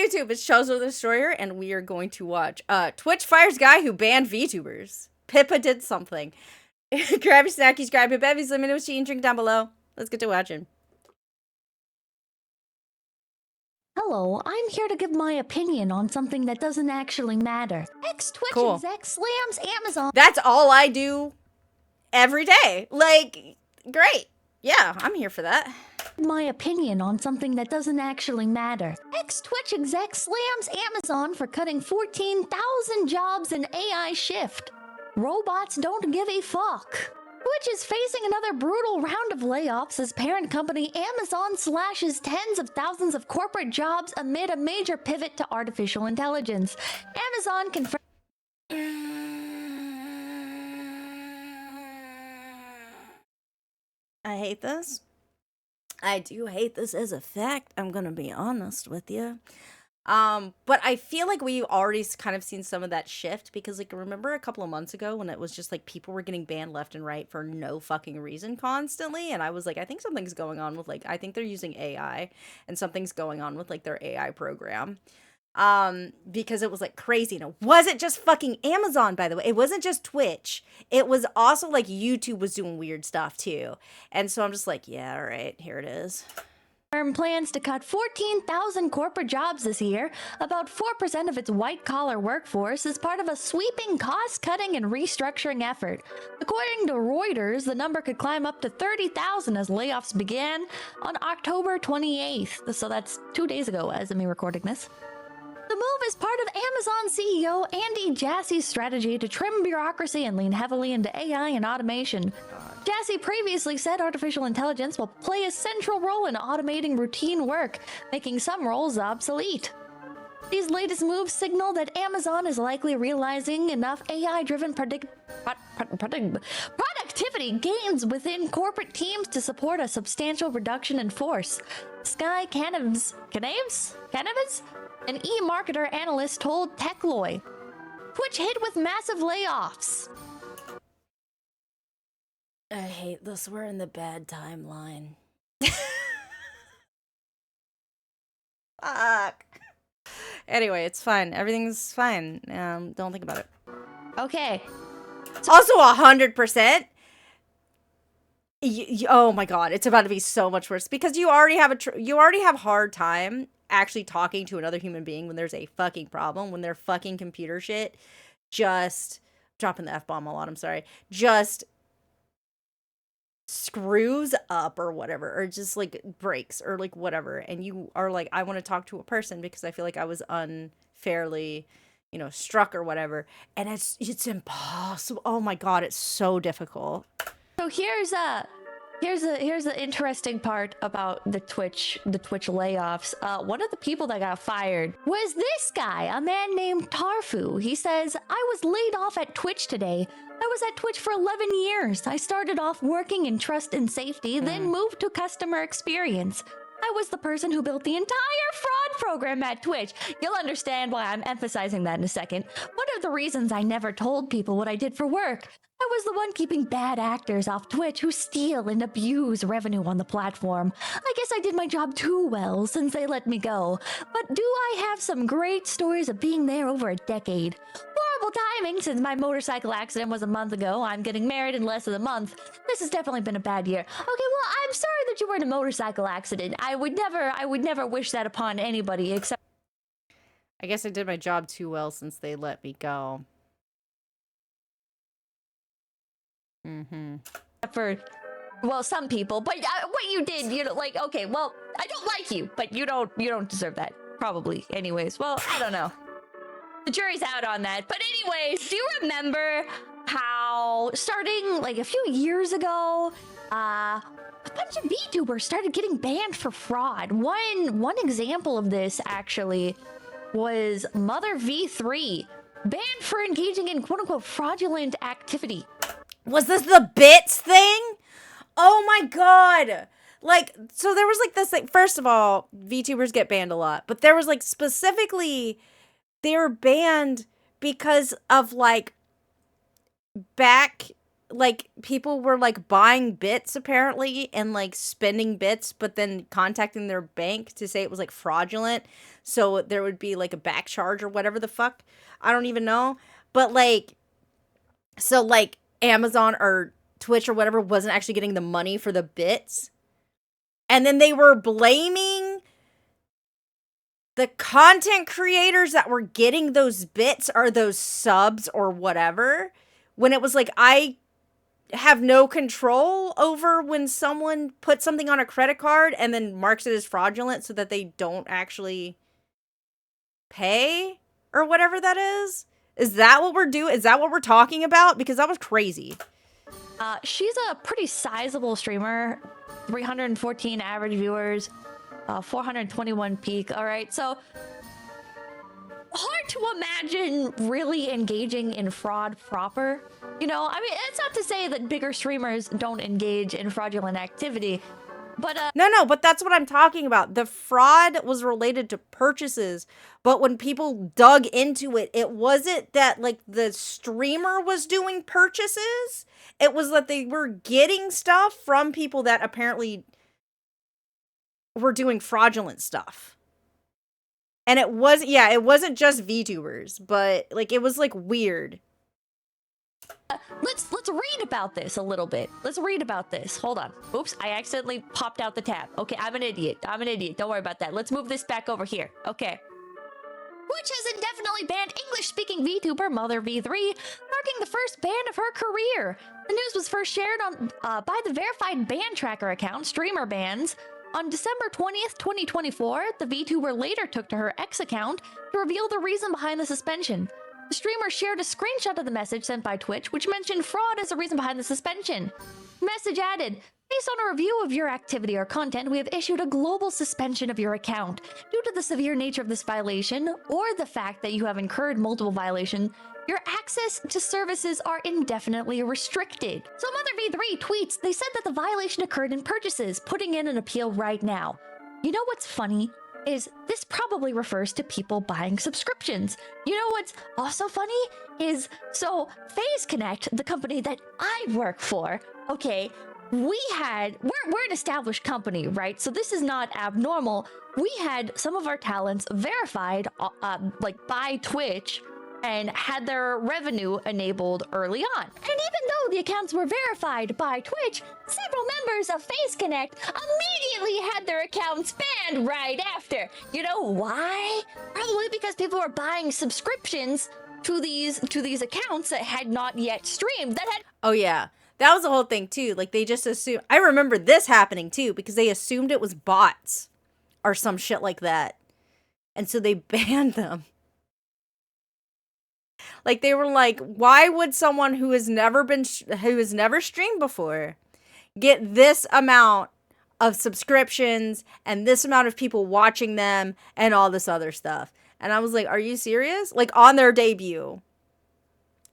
YouTube. It's Chosen the Destroyer, and we are going to watch Twitch fires guy who banned VTubers. Pippa did something. Grab your snackies, grab your bevies, let me know what you eat and drink down below. Let's get to watching. Hello, I'm here to give my opinion on something that doesn't actually matter. Ex-Twitch Cool. exec slams Amazon. That's all I do every day. Like, great. Yeah, I'm here for that. My opinion on something that doesn't actually matter. Ex-Twitch exec slams Amazon for cutting 14,000 jobs in AI shift. Robots don't give a fuck. Twitch is facing another brutal round of layoffs as parent company Amazon slashes tens of thousands of corporate jobs amid a major pivot to artificial intelligence. Amazon confirmed. I hate this. I do hate this as a fact. I'm gonna be honest with you. But I feel like we've already kind of seen some of that shift because, like, remember a couple of months ago when it was just like people were getting banned left and right for no fucking reason constantly, and I was like, I think something's going on with, like, I think they're using AI, and something's going on with, like, their AI program. Because it was like crazy, and it wasn't just fucking Amazon, by the way. It wasn't just Twitch. It was also like YouTube was doing weird stuff too. And so I'm just like, yeah, all right, here it is. Plans to cut 14,000 corporate jobs this year, about 4% of its white-collar workforce, as part of a sweeping cost-cutting and restructuring effort. According to Reuters, the number could climb up to 30,000 as layoffs began on October 28th. So that's 2 days ago as of me recording this. The move is part of Amazon CEO Andy Jassy's strategy to trim bureaucracy and lean heavily into AI and automation. Jassy previously said artificial intelligence will play a central role in automating routine work, making some roles obsolete. These latest moves signal that Amazon is likely realizing enough AI-driven productivity gains within corporate teams to support a substantial reduction in force. Sky Canaves, an e-marketer analyst, told TechLoy. Twitch hit with massive layoffs. I hate this. We're in the bad timeline. Fuck. Anyway, it's fine. Everything's fine. Don't think about it. Okay. Also, 100%. Oh my god, it's about to be so much worse because you already have a hard time actually talking to another human being when there's a fucking problem, when their fucking computer shit just dropping the F-bomb a lot. I'm sorry. Just screws up or whatever, or just like breaks or like whatever, and you are like, I want to talk to a person because I feel like I was unfairly, struck or whatever, and it's impossible. Oh my god, it's so difficult. So here's the interesting part about the Twitch layoffs. One of the people that got fired was this guy, a man named Tarfu. He says, I was laid off at Twitch today. I was at Twitch for 11 years. I started off working in trust and safety, then moved to customer experience. I was the person who built the entire fraud program at Twitch. You'll understand why I'm emphasizing that in a second. One of the reasons I never told people what I did for work. I was the one keeping bad actors off Twitch who steal and abuse revenue on the platform. I guess I did my job too well since they let me go. But do I have some great stories of being there over a decade? Horrible timing since my motorcycle accident was a month ago. I'm getting married in less than a month. This has definitely been a bad year. Okay, well, I'm sorry that you were in a motorcycle accident. I would never wish that upon anybody except... I guess I did my job too well since they let me go. For, well, some people, but what you did, like, okay, well, I don't like you, but you don't deserve that, probably. Anyways, well, I don't know. The jury's out on that. But anyways, do you remember how starting like a few years ago, a bunch of VTubers started getting banned for fraud? One example of this actually was Mother V3, banned for engaging in quote-unquote fraudulent activity. Was this the bits thing? Oh my god. Like, so there was like this, like, first of all, VTubers get banned a lot, but there was like specifically, they were banned because of like like people were like buying bits apparently and like spending bits, but then contacting their bank to say it was like fraudulent. So there would be like a back charge or whatever the fuck. I don't even know. But like, so like Amazon or Twitch or whatever wasn't actually getting the money for the bits. And then they were blaming the content creators that were getting those bits or those subs or whatever, when it was like, I have no control over when someone puts something on a credit card and then marks it as fraudulent so that they don't actually pay or whatever that is. Is that what we're doing? Is that what we're talking about? Because that was crazy. She's a pretty sizable streamer, 314 average viewers, 421 peak. All right, so hard to imagine really engaging in fraud proper. You know, I mean, it's not to say that bigger streamers don't engage in fraudulent activity, but No, but that's what I'm talking about. The fraud was related to purchases, but when people dug into it, it wasn't that like the streamer was doing purchases. It was that they were getting stuff from people that apparently were doing fraudulent stuff. And it wasn't just VTubers, but like it was like weird. let's read about this a little bit. Let's read about this. Hold on. Oops, I accidentally popped out the tab. Okay, I'm an idiot. Don't worry about that. Let's move this back over here. Okay. Which has indefinitely banned English-speaking VTuber Mother V3, marking the first ban of her career. The news was first shared on by the verified ban tracker account, Streamer Bans. On December 20th, 2024, the VTuber later took to her X account to reveal the reason behind the suspension. The streamer shared a screenshot of the message sent by Twitch, which mentioned fraud as the reason behind the suspension. The message added, based on a review of your activity or content, we have issued a global suspension of your account. Due to the severe nature of this violation, or the fact that you have incurred multiple violations, your access to services are indefinitely restricted. So Mother V3 tweets, they said that the violation occurred in purchases, putting in an appeal right now. You know what's funny? Is this probably refers to people buying subscriptions. You know what's also funny is, so FaZe Connect, the company that I work for, okay, we're an established company, right? So this is not abnormal. We had some of our talents verified like by Twitch and had their revenue enabled early on. And even though the accounts were verified by Twitch, several members of FaZe Connect immediately had their accounts banned right after. You know why? Probably because people were buying subscriptions to these accounts that had not yet streamed. Oh yeah. That was the whole thing too. Like they just assumed, I remember this happening too, because they assumed it was bots or some shit like that. And so they banned them. Like they were like, why would someone who has never streamed before get this amount of subscriptions and this amount of people watching them and all this other stuff? And I was like, are you serious? Like on their debut.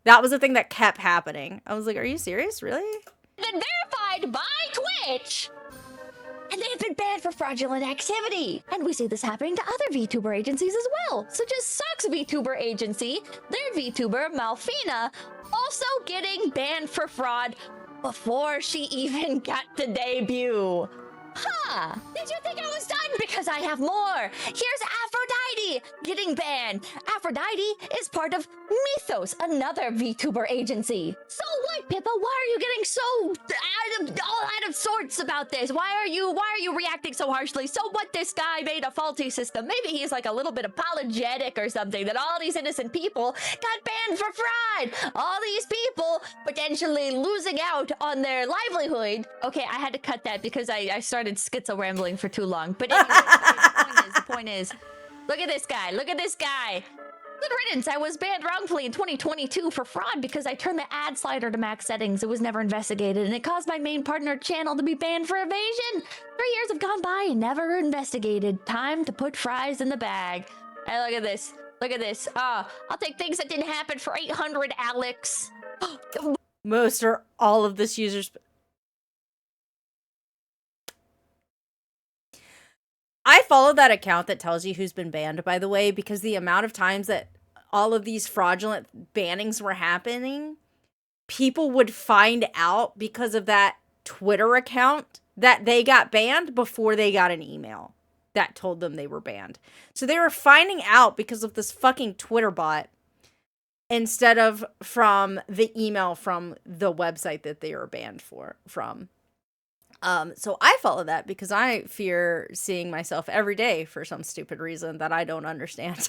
That was the thing that kept happening. I was like, are you serious? Really? Been verified by Twitch! And they have been banned for fraudulent activity. And we see this happening to other VTuber agencies as well, such as Sucks VTuber Agency, their VTuber Malfina, also getting banned for fraud before she even got to debut. Huh, did you think I was done? Because I have more. Here's Aphrodite getting banned. Aphrodite is part of Mythos, another VTuber agency. So what, Pippa? Why are you getting so out of sorts about this? Why are you reacting so harshly? So what, this guy made a faulty system. Maybe he's like a little bit apologetic or something, that all these innocent people got banned for fraud. All these people potentially losing out on their livelihood. Okay, I had to cut that because I started schizo rambling for too long. But anyway, the point is, look at this guy. Look at this guy. Good riddance. I was banned wrongfully in 2022 for fraud because I turned the ad slider to max settings. It was never investigated, and it caused my main partner channel to be banned for evasion. 3 years have gone by and never investigated. Time to put fries in the bag. Hey, look at this. Look at this. I'll take things that didn't happen for 800, Alex. Most or all of this user's... I follow that account that tells you who's been banned, by the way, because the amount of times that all of these fraudulent bannings were happening, people would find out because of that Twitter account that they got banned before they got an email that told them they were banned. So they were finding out because of this fucking Twitter bot instead of from the email from the website that they were banned from. So I follow that because I fear seeing myself every day for some stupid reason that I don't understand.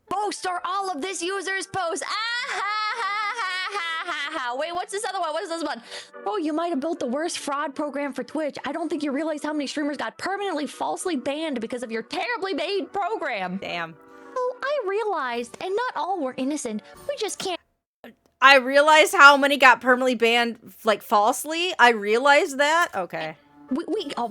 Post or all of this user's post. Ah ha ha ha ha ha ha. Wait, what's this other one? What is this one? Oh, you might have built the worst fraud program for Twitch. I don't think you realize how many streamers got permanently falsely banned because of your terribly made program. Damn. Oh, I realized, and not all were innocent. We just can't. I realized how many got permanently banned, like, falsely. I realized that. Okay.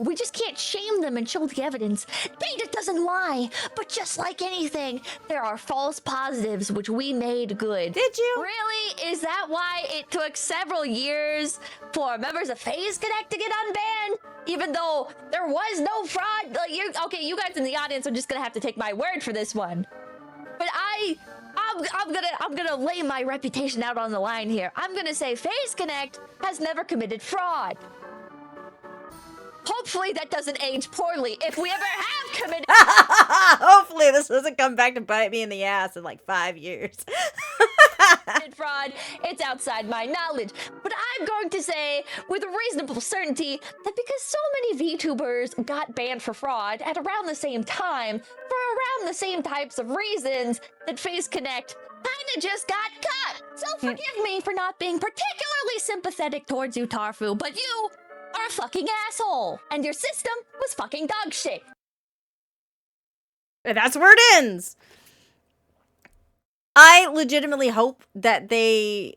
We just can't shame them and show the evidence. Data doesn't lie, but just like anything, there are false positives which we made good. Did you? Really? Is that why it took several years for members of FaZe Connect to get unbanned? Even though there was no fraud? Like, you guys in the audience are just gonna have to take my word for this one. But I'm gonna lay my reputation out on the line here. I'm gonna say FaZe Connect has never committed fraud. Hopefully that doesn't age poorly if we ever have committed. Hopefully this doesn't come back to bite me in the ass in like 5 years. Fraud, it's outside my knowledge. But I'm going to say with reasonable certainty that because so many VTubers got banned for fraud at around the same time, for around the same types of reasons, that FaZe Connect kinda just got cut. So forgive me for not being particularly sympathetic towards you, Tarfu, but you are a fucking asshole, and your system was fucking dog shit. And that's where it ends. I legitimately hope that they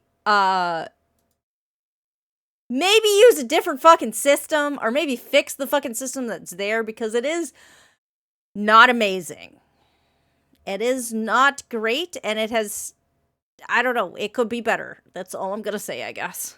maybe use a different fucking system, or maybe fix the fucking system that's there, because it is not amazing. It is not great, and it has, I don't know, it could be better. That's all I'm gonna say, I guess.